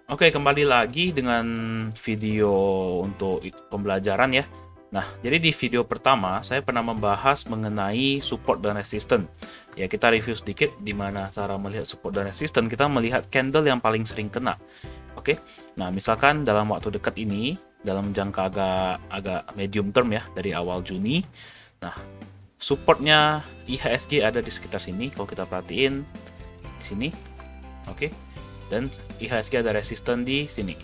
Oke, kembali lagi dengan video untuk pembelajaran ya. Nah, jadi di video pertama saya pernah membahas mengenai support dan resistance. Ya, kita review sedikit di mana cara melihat support dan resistance. Kita melihat candle yang paling sering kena. Oke. Nah, misalkan dalam waktu dekat ini, dalam jangka agak medium term ya, dari awal Juni. Nah, supportnya IHSG ada di sekitar sini. Kalau kita perhatiin di sini, oke. Dan IHSG ada resisten di sini.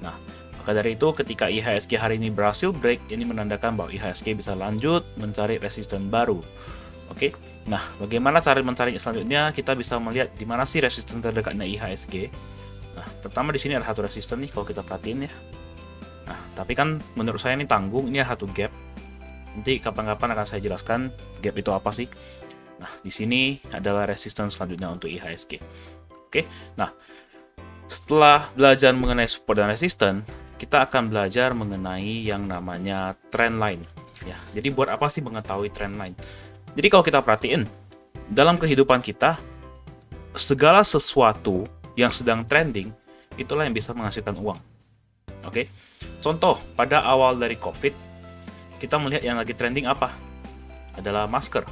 Nah, maka dari itu ketika IHSG hari ini berhasil break, ini menandakan bahwa IHSG bisa lanjut mencari resisten baru. Oke. Nah, bagaimana cara mencari selanjutnya? Kita bisa melihat di mana sih resisten terdekatnya IHSG. Nah, pertama di sini ada satu resisten nih kalau kita perhatiin ya. Nah, tapi kan menurut saya ini tanggung, ini ada satu gap. Nanti kapan-kapan akan saya jelaskan gap itu apa sih. Nah, di sini adalah resisten selanjutnya untuk IHSG. Oke, nah setelah belajar mengenai support dan resisten, kita akan belajar mengenai yang namanya trend line. Ya, jadi buat apa sih mengetahui trend line? Jadi kalau kita perhatiin, dalam kehidupan kita, segala sesuatu yang sedang trending, itulah yang bisa menghasilkan uang. Oke, contoh pada awal dari COVID, kita melihat yang lagi trending apa? Adalah masker.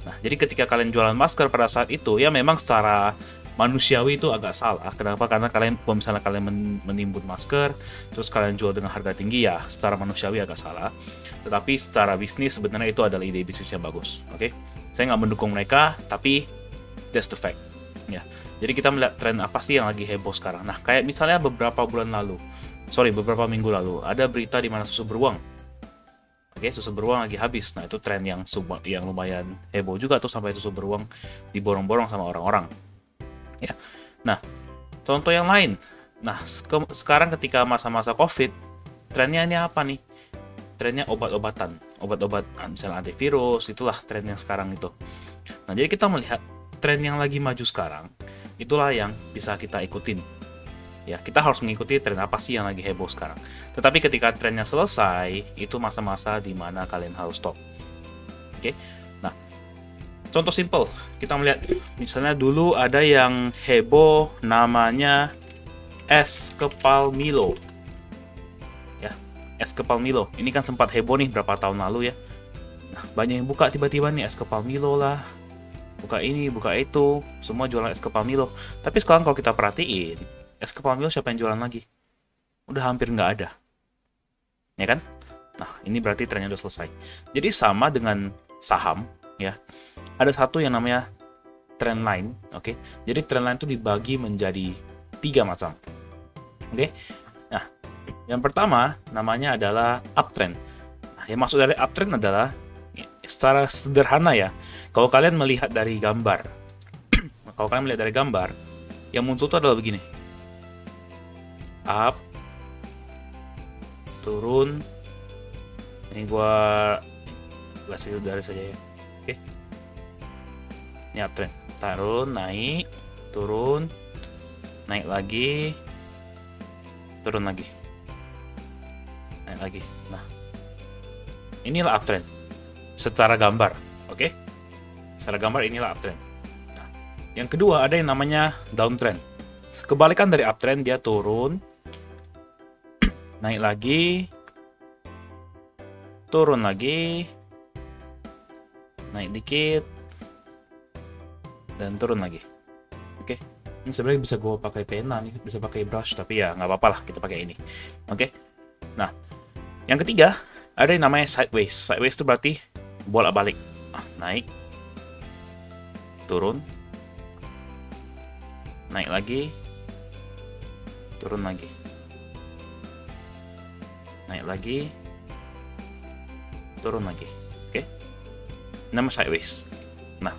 Nah, jadi ketika kalian jualan masker pada saat itu, ya memang secara manusiawi itu agak salah. Kenapa? Karena kalau misalnya kalian menimbun masker, terus kalian jual dengan harga tinggi, ya secara manusiawi agak salah. Tetapi secara bisnis sebenarnya itu adalah ide bisnis yang bagus. Oke, saya nggak mendukung mereka, tapi that's the fact. Ya, jadi kita melihat tren apa sih yang lagi heboh sekarang. Nah, kayak misalnya beberapa minggu lalu, ada berita di mana susu beruang. Oke, susu beruang lagi habis. Nah, itu tren yang lumayan heboh juga tuh, sampai susu beruang diborong-borong sama orang-orang. Ya. Nah, contoh yang lain. Nah, sekarang ketika masa-masa COVID, trennya ini apa nih? Trennya obat-obatan. Obat-obat misalnya antivirus, itulah tren yang sekarang itu. Nah, jadi kita melihat tren yang lagi maju sekarang, itulah yang bisa kita ikutin. Ya, kita harus mengikuti tren apa sih yang lagi heboh sekarang. Tetapi ketika trennya selesai, itu masa-masa di mana kalian harus stop. Oke. Nah, contoh simple, kita melihat misalnya dulu ada yang heboh namanya es kepal Milo. Ya, es kepal Milo. Ini kan sempat heboh nih berapa tahun lalu ya. Nah, banyak yang buka tiba-tiba nih es kepal Milo lah. Buka ini, buka itu, semua jualan es kepal Milo. Tapi sekarang kalau kita perhatiin, es kepal Milo siapa yang jualan lagi? Udah hampir nggak ada. Ya kan? Nah, ini berarti trennya udah selesai. Jadi sama dengan saham, ya. Ada satu yang namanya trend line, oke. Jadi trend line itu dibagi menjadi 3 macam. Oke. Nah, yang pertama namanya adalah uptrend. Nah, yang maksud dari uptrend adalah secara sederhana ya. Kalau kalian melihat dari gambar, yang muncul itu adalah begini. Up, turun. Ini gua kasih udara saja ya. Oke. Ini uptrend. Turun, naik, turun, naik lagi, turun lagi, naik lagi. Nah, inilah uptrend secara gambar. Oke. Secara gambar inilah uptrend. Nah, yang kedua ada yang namanya downtrend. Kebalikan dari uptrend, dia turun, naik lagi, turun lagi, naik dikit, dan turun lagi. Oke, ini sebenarnya bisa gue pakai pena nih, bisa pakai brush, tapi ya nggak apa-apa lah, kita pakai ini. Oke, nah yang ketiga ada yang namanya sideways. Sideways itu berarti bolak-balik, naik, turun, naik lagi, turun lagi, naik lagi, turun lagi. Oke, nama sideways. Nah,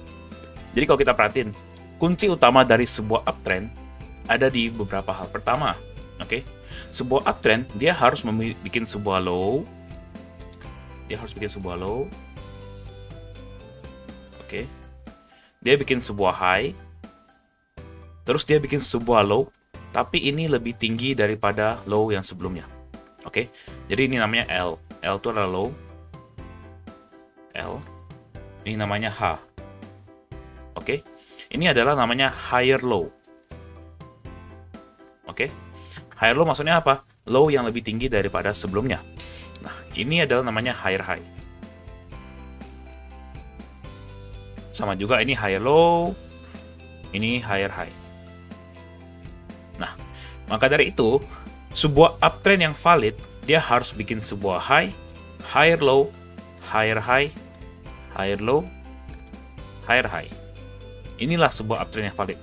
jadi kalau kita perhatiin, kunci utama dari sebuah uptrend ada di beberapa hal. Pertama, oke, sebuah uptrend dia harus bikin sebuah low. Oke. Dia bikin sebuah high. Terus dia bikin sebuah low, tapi ini lebih tinggi daripada low yang sebelumnya. Oke. Jadi ini namanya L. L itu adalah low. L. Ini namanya H. Oke. Ini adalah namanya higher low. Oke. Higher low maksudnya apa? Low yang lebih tinggi daripada sebelumnya. Nah, ini adalah namanya higher high. Sama juga ini higher low, ini higher high. Nah, maka dari itu, sebuah uptrend yang valid, dia harus bikin sebuah high, higher low, higher high, higher low, higher high. Inilah sebuah uptrend yang valid.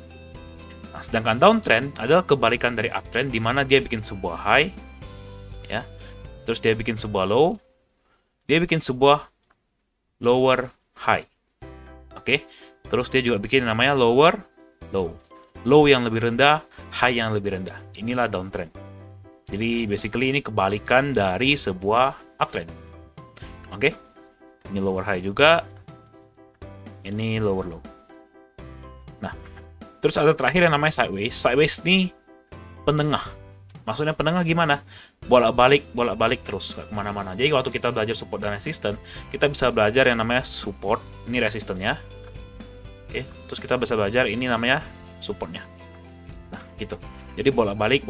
Nah, sedangkan downtrend adalah kebalikan dari uptrend, di mana dia bikin sebuah high, ya, terus dia bikin sebuah low, dia bikin sebuah lower high. Oke, terus dia juga bikin namanya lower low. Low yang lebih rendah, high yang lebih rendah. Inilah downtrend. Jadi basically ini kebalikan dari sebuah uptrend. Oke, ini lower high juga, ini lower low. Nah, terus ada terakhir yang namanya sideways. Sideways ini penengah. Maksudnya penengah gimana? Bolak-balik terus, gak kemana-mana. Jadi waktu kita belajar support dan resistance, kita bisa belajar yang namanya support, ini resistennya. Oke, terus kita bisa belajar ini namanya supportnya. Nah, gitu. Jadi bolak-balik.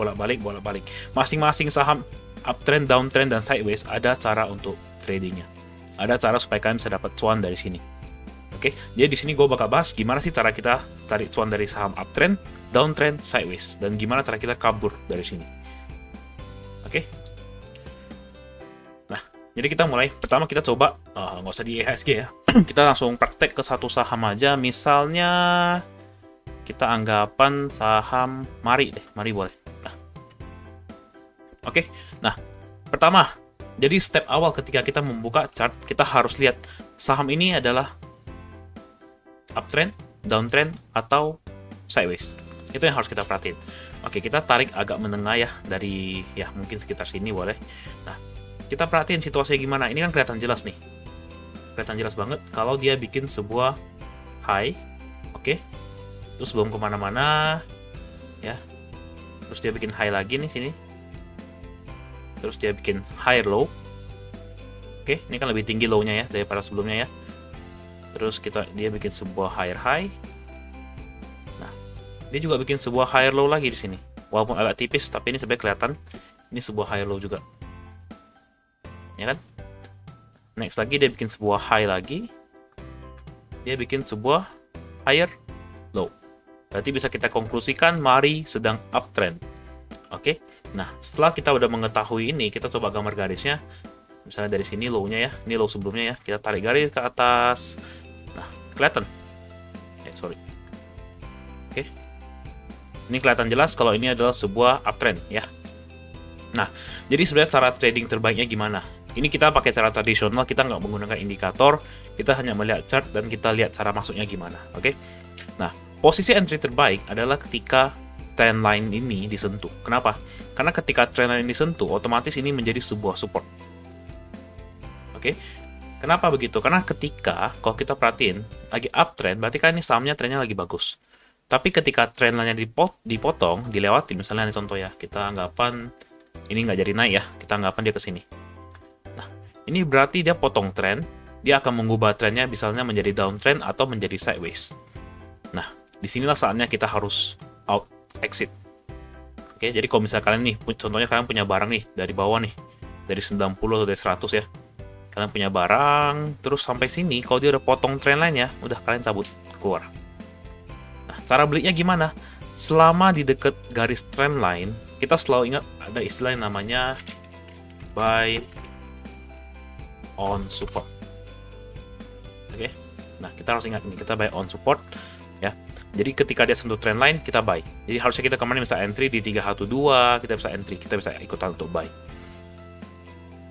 Masing-masing saham uptrend, downtrend, dan sideways ada cara untuk tradingnya. Ada cara supaya kalian bisa dapat cuan dari sini. Oke, jadi di sini gue bakal bahas gimana sih cara kita tarik cuan dari saham uptrend, downtrend, sideways, dan gimana cara kita kabur dari sini. Oke. Nah, jadi kita mulai. Pertama kita coba, nggak usah di IHSG ya. Kita langsung praktek ke satu saham aja. Misalnya kita anggapan saham Mari deh. Mari boleh. Nah. Oke. Nah, pertama, jadi step awal ketika kita membuka chart, kita harus lihat saham ini adalah uptrend, downtrend, atau sideways. Itu yang harus kita perhatiin. Oke, kita tarik agak menengah ya, dari ya mungkin sekitar sini boleh. Nah, kita perhatiin situasinya gimana. Ini kan kelihatan jelas nih. Kelihatan jelas banget kalau dia bikin sebuah high. Oke. Terus belum kemana-mana ya. Terus dia bikin high lagi nih sini. Terus dia bikin higher low. Oke, ini kan lebih tinggi low-nya ya daripada sebelumnya ya. Terus dia bikin sebuah higher high. Nah, dia juga bikin sebuah higher low lagi di sini. Walaupun agak tipis, tapi ini sebenarnya kelihatan ini sebuah higher low juga. Ya kan? Next lagi dia bikin sebuah high lagi. Dia bikin sebuah higher low. Berarti bisa kita konklusikan Mari sedang uptrend. Oke. Nah, setelah kita udah mengetahui ini, kita coba gambar garisnya. Misalnya dari sini low-nya ya. Ini low sebelumnya ya. Kita tarik garis ke atas. Nah, kelihatan. Sorry. Oke. Ini kelihatan jelas kalau ini adalah sebuah uptrend ya. Nah, jadi sebenarnya cara trading terbaiknya gimana? Ini kita pakai cara tradisional, kita nggak menggunakan indikator, kita hanya melihat chart dan kita lihat cara masuknya gimana. Oke. Nah, posisi entry terbaik adalah ketika trendline ini disentuh. Kenapa? Karena ketika trendline ini disentuh, otomatis ini menjadi sebuah support. Oke. Kenapa begitu? Karena ketika, kalau kita perhatiin, lagi uptrend, berarti kan ini sahamnya trennya lagi bagus. Tapi ketika trendline-nya dipotong, dilewati, misalnya ini contoh ya, kita anggapan ini nggak jadi naik ya, kita anggapan dia ke sini. Nah, ini berarti dia potong trend, dia akan mengubah trennya misalnya menjadi downtrend atau menjadi sideways. Nah, disinilah saatnya kita harus out, exit. Oke, jadi kalau misalnya kalian nih, contohnya kalian punya barang nih, dari bawah nih, dari 90 atau dari 100 ya, kalian punya barang, terus sampai sini, kalau dia udah potong trendline-nya, udah kalian cabut, keluar. Nah, cara belinya gimana? Selama di dekat garis trendline, kita selalu ingat ada istilah yang namanya buy on support. Oke. Nah, kita harus ingat ini, kita buy on support ya. Jadi ketika dia sentuh trendline, kita buy. Jadi harusnya kita kemarin bisa entry di 312, kita bisa entry, kita bisa ikutan untuk buy.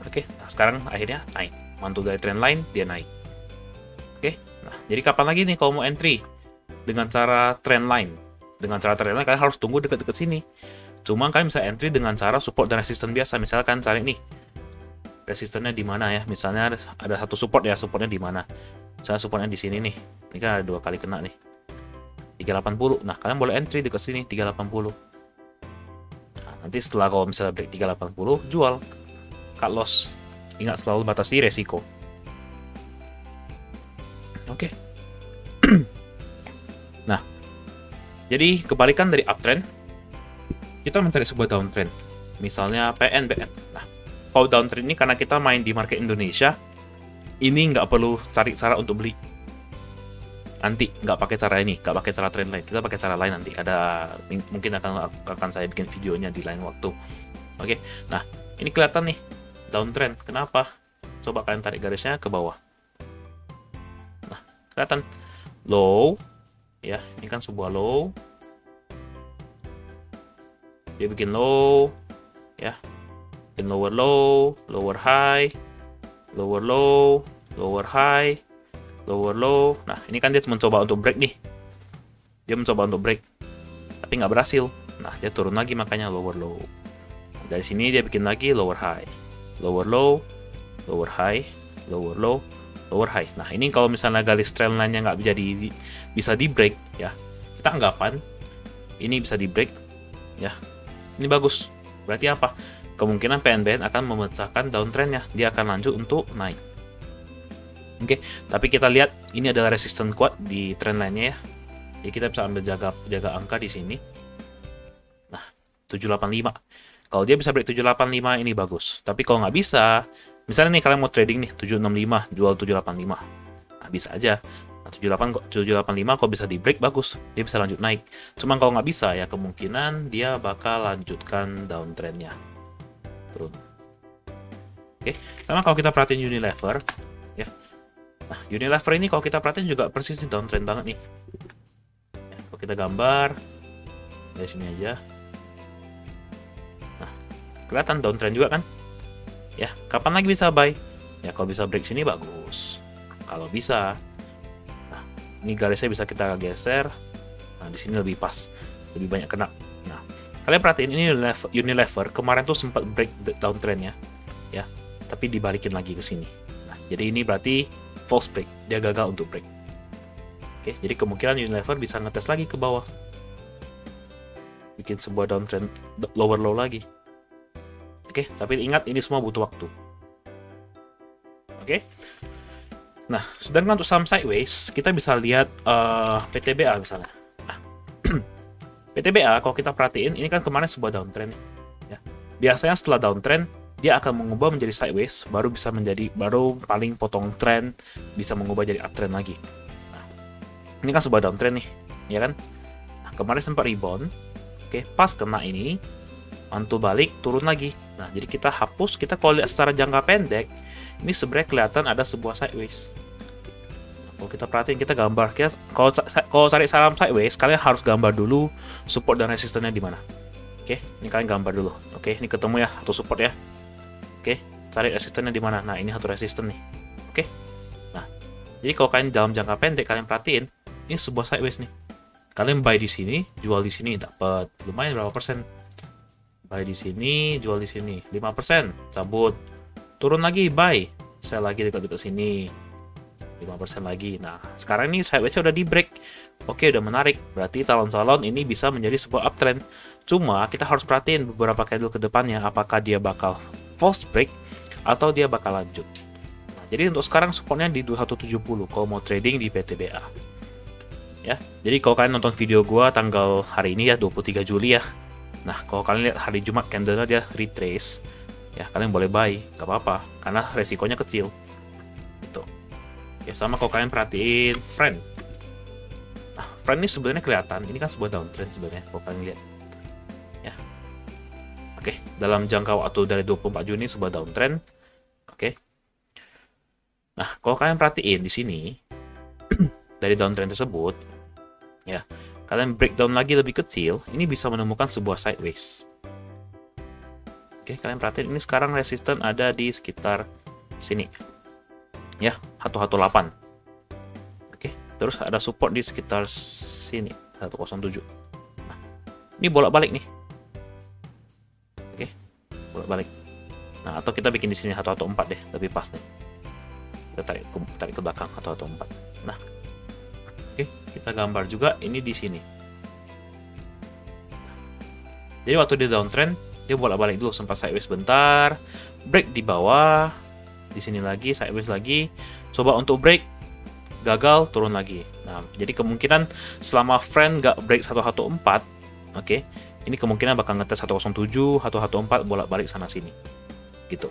Oke, nah sekarang akhirnya naik. Mantul dari trendline, dia naik. Oke, nah jadi kapan lagi nih kalau mau entry? Dengan cara trendline. Dengan cara trendline kalian harus tunggu dekat-dekat sini. Cuma kalian bisa entry dengan cara support dan resistance biasa. Misalkan cari nih, resistennya di mana ya? Misalnya ada satu support ya, supportnya di mana? Misalnya supportnya di sini nih. Ini kan ada 2 kali kena nih. 380. Nah, kalian boleh entry dekat sini 380. Nah, nanti setelah kalau misalnya break 380, jual. Cut loss. Ingat selalu batasi resiko. Oke. Nah, jadi kebalikan dari uptrend. kita mencari sebuah downtrend, misalnya PNBN. Nah, kalau downtrend ini karena kita main di market Indonesia, ini nggak perlu cari cara untuk beli. Nanti nggak pakai cara ini, nggak pakai cara trend lain, kita pakai cara lain nanti. Ada mungkin akan saya bikin videonya di lain waktu. Oke, nah ini kelihatan nih downtrend. Kenapa? Coba kalian tarik garisnya ke bawah. Nah, kelihatan low, ya ini kan sebuah low. Dia bikin low, ya, bikin lower low, lower high, lower low, lower high, lower low. Nah, ini kan dia mencoba untuk break nih. Dia mencoba untuk break, tapi nggak berhasil. Nah, dia turun lagi, makanya lower low. Nah, dari sini dia bikin lagi lower high, lower low, lower high, lower low, lower high. Nah, ini kalau misalnya garis trendline-nya nggak bisa di break, ya, kita anggapan ini bisa di break, ya. Ini bagus. Berarti apa? Kemungkinan PNBN akan memecahkan downtrendnya. Dia akan lanjut untuk naik. Oke, tapi kita lihat ini adalah resisten kuat di trendline-nya ya. Jadi kita bisa ambil jaga angka di sini. Nah, 785. Kalau dia bisa break 785 ini bagus. Tapi kalau nggak bisa, misalnya nih kalian mau trading nih 765 jual 785. Nah, bisa aja. Nah, 785 kalau bisa di break bagus, dia bisa lanjut naik. Cuman kalau nggak bisa ya kemungkinan dia bakal lanjutkan downtrendnya turun. Oke, sama kalau kita perhatiin Unilever ya. Nah, Unilever ini kalau kita perhatiin juga persis nih downtrend banget nih. Ya, kalau kita gambar dari sini aja. Nah, kelihatan downtrend juga kan? Ya, kapan lagi bisa buy? Ya, kalau bisa break sini bagus. Kalau bisa. Nah, ini garisnya bisa kita geser. Nah, di sini lebih pas, lebih banyak kena. Nah, kalian perhatiin ini Unilever kemarin tuh sempat break downtrendnya, ya, tapi dibalikin lagi ke sini. Nah, jadi ini berarti false break, dia gagal untuk break. Oke, jadi kemungkinan Unilever bisa ngetes lagi ke bawah, bikin sebuah downtrend lower low lagi. Oke, tapi ingat ini semua butuh waktu. Oke. Nah, sedangkan untuk saham sideways, kita bisa lihat PTBA misalnya. Nah, PTBA kalau kita perhatiin, ini kan kemarin sebuah downtrend. Ya. Biasanya setelah downtrend, dia akan mengubah menjadi sideways, baru paling potong trend, bisa mengubah jadi uptrend lagi. Nah, ini kan sebuah downtrend nih, ya kan? Nah, kemarin sempat rebound, oke, pas kena ini, mantul balik, turun lagi. Nah, jadi kita hapus, kita kalau lihat secara jangka pendek, ini sebenarnya kelihatan ada sebuah sideways. Nah, kalau kita perhatiin, kita gambar, kalau cari saham sideways, kalian harus gambar dulu support dan resistennya di mana. Oke, ini kalian gambar dulu. Oke, ini ketemu ya, atau support ya. Oke, cari resistennya di mana. Nah, ini satu resisten nih. Oke. Nah, jadi kalau kalian dalam jangka pendek kalian perhatiin, ini sebuah sideways nih. Kalian buy di sini, jual di sini, dapat lumayan berapa persen. Buy di sini, jual di sini, 5%, cabut. Turun lagi, buy. Sell lagi dekat-dekat sini. 5% lagi. Nah, sekarang ini sideways-nya udah di break. Oke, udah menarik. Berarti calon-calon ini bisa menjadi sebuah uptrend. Cuma kita harus perhatiin beberapa candle ke depannya, apakah dia bakal false break atau dia bakal lanjut. Nah, jadi untuk sekarang supportnya di 2170 kalau mau trading di PTBA. Ya, jadi kalau kalian nonton video gua tanggal hari ini ya 23 Juli ya. Nah, kalau kalian lihat hari Jumat candlenya dia retrace, ya kalian boleh buy, gak apa-apa, karena resikonya kecil. Itu. Ya sama kalau kalian perhatiin Friend. Nah, Friend ini sebenarnya kelihatan, ini kan sebuah downtrend sebenarnya kalau kalian lihat. Ya. Oke, dalam jangka waktu dari 24 Juni sebuah downtrend. Oke. Nah, kalau kalian perhatiin di sini dari downtrend tersebut, ya, kalian breakdown lagi lebih kecil, ini bisa menemukan sebuah sideways. Oke, kalian perhatiin ini sekarang resisten ada di sekitar sini. Ya, 118. Oke, terus ada support di sekitar sini, 107. Nah, ini bolak-balik nih. Oke, bolak-balik. Nah, atau kita bikin di sini 114 deh, lebih pas nih. Kita tarik ke belakang 114. Nah, oke, kita gambar juga ini di sini. Jadi waktu dia downtrend, dia bolak-balik dulu, sempat sideways bentar, break di bawah, di sini lagi sideways lagi, coba untuk break, gagal, turun lagi. Nah, jadi kemungkinan selama Friend nggak break 114, oke, ini kemungkinan bakal ngetes 107 atau 104 bolak-balik sana sini gitu.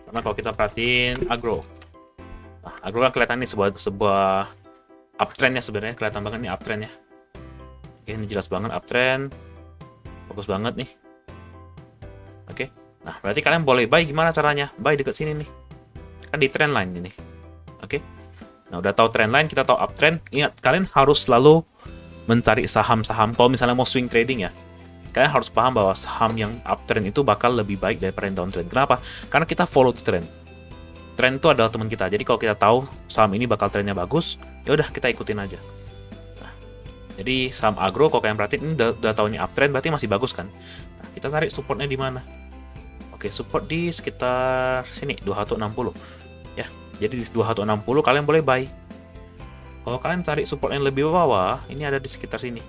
Karena kalau kita perhatiin agro, nah, agro kan kelihatan nih sebuah uptrendnya, sebenarnya kelihatan banget nih uptrendnya. Oke, ini jelas banget uptrend, bagus banget nih. Oke, nah berarti kalian boleh buy. Gimana caranya? Buy deket sini nih, kan di trend line ini. Oke, nah udah tahu trend line, kita tahu uptrend. Ingat, kalian harus selalu mencari saham-saham. Kalau misalnya mau swing trading ya, kalian harus paham bahwa saham yang uptrend itu bakal lebih baik daripada yang downtrend. Kenapa? Karena kita follow the trend. Trend itu adalah teman kita. Jadi kalau kita tahu saham ini bakal trennya bagus, ya udah kita ikutin aja. Nah, jadi saham agro kalau kalian perhatiin ini udah tahu ini uptrend, berarti masih bagus kan? Nah, kita cari supportnya di mana? Oke, support di sekitar sini 260 ya. Jadi di 260 kalian boleh buy. Kalau kalian cari support yang lebih bawah, ini ada di sekitar sini.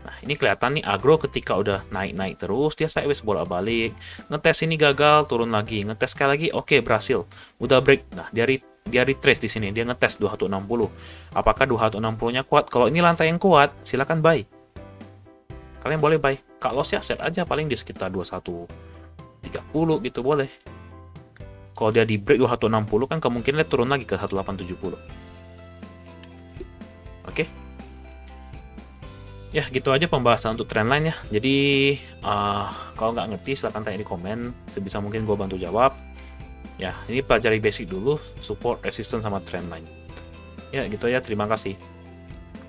Nah, ini kelihatan nih agro ketika udah naik-naik terus, dia sideways bolak-balik. Ngetes ini gagal, turun lagi. Ngetes sekali lagi, oke, berhasil. Udah break. Nah, dia retrace di sini, dia ngetes 260. Apakah 260-nya kuat? Kalau ini lantai yang kuat, silakan buy. Kalian boleh buy. Kalau loss ya set aja paling di sekitar 2130 gitu boleh. Kalau dia di break 2160 kan kemungkinan dia turun lagi ke 1870. Oke. Ya, gitu aja pembahasan untuk trendline ya. Jadi, kalau nggak ngerti silahkan tanya di komen. Sebisa mungkin gue bantu jawab. Ya, ini pelajari basic dulu, support, resistance, sama trendline. Ya, gitu ya. Terima kasih.